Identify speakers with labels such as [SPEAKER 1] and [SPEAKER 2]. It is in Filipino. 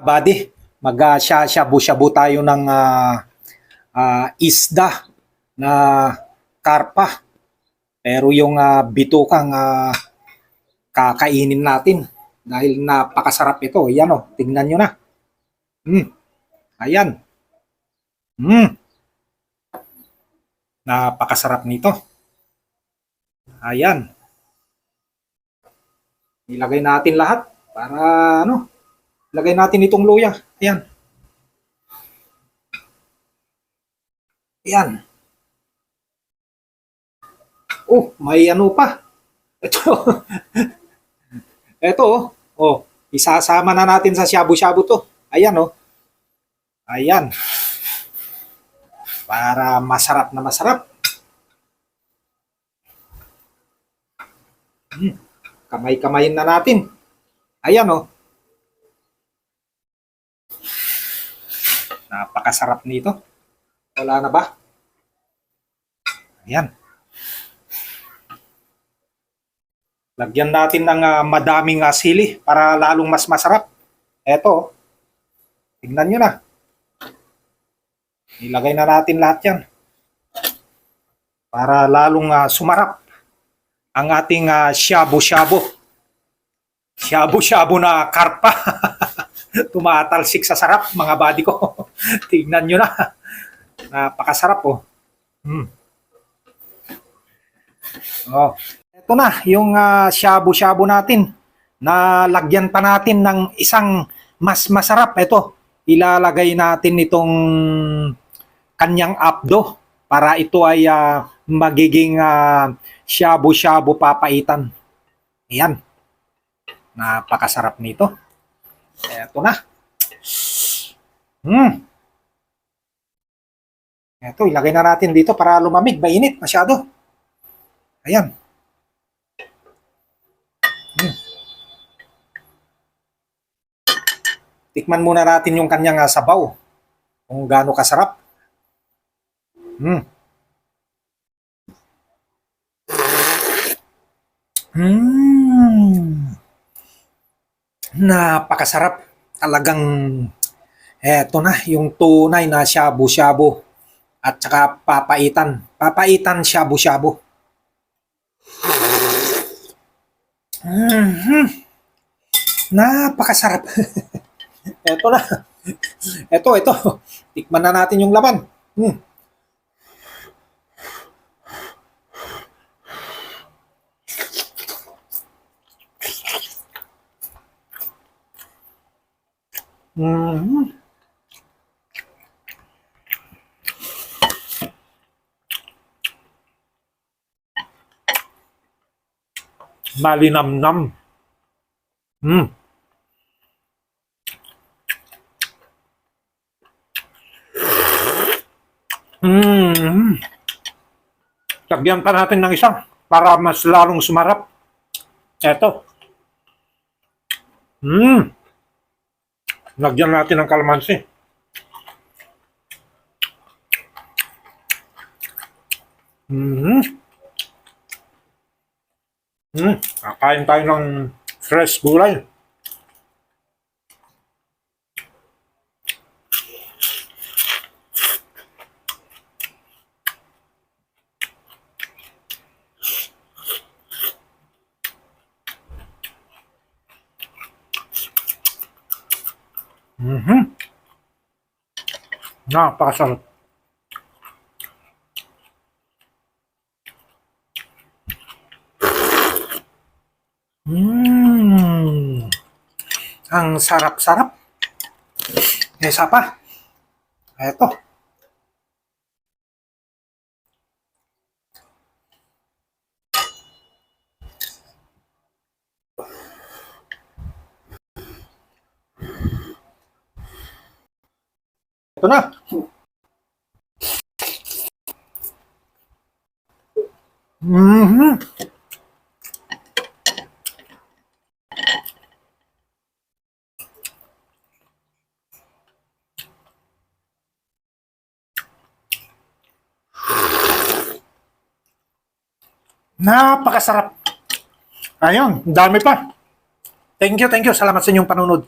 [SPEAKER 1] Buddy, mag-shabu-shabu tayo ng isda na karpa. Pero yung bitukang kakainin natin dahil napakasarap ito. Yan o, tingnan nyo na. Ayan. Napakasarap nito. Ayan. Ilagay natin lahat para lagay natin itong luya. Ayan. Ayan. Oh, may ano pa. Ito. Ito, oh. Isasama na natin sa shabu-shabu to. Ayan, oh. Ayan. Para masarap na masarap. Kamay-kamayin na natin. Ayan, oh. Napakasarap nito. Wala na ba? Ayan. Lagyan natin ng madaming sili para lalong mas masarap. Eto. Tingnan nyo na. Ilagay na natin lahat yan. Para lalong sumarap ang ating shabu-shabu. Shabu-shabu na karpa. Tumatalsik sa sarap, mga buddy ko. Tingnan nyo na. Napakasarap, oh. Oh. Ito na, yung shabu-shabu natin. Na lagyan pa natin ng isang mas masarap. Ito, ilalagay natin itong kanyang abdo para ito ay magiging shabu-shabu papaitan. Ayan. Napakasarap nito. Ito na. Ito, ilagay na natin dito para lumamig. Mainit masyado. Ayan. Tikman muna natin yung kanyang sabaw. Kung gaano kasarap. Napakasarap. Talagang eto na yung tunay na shabu-shabu at saka papaitan. Papaitan shabu-shabu. Napakasarap. Eto na. Ito. Tikman na natin yung laman. Malinamnam. Lagyan pa natin ng isa para mas lalong sumarap. Eto. Lagyan natin ng kalamansi. Kakain tayo ng fresh gulay. Napakasarap. Ang sarap-sarap. Isa pa. Eto. Ito na. Napakasarap. Ayun, dami pa. Thank you. Salamat sa inyong panunod.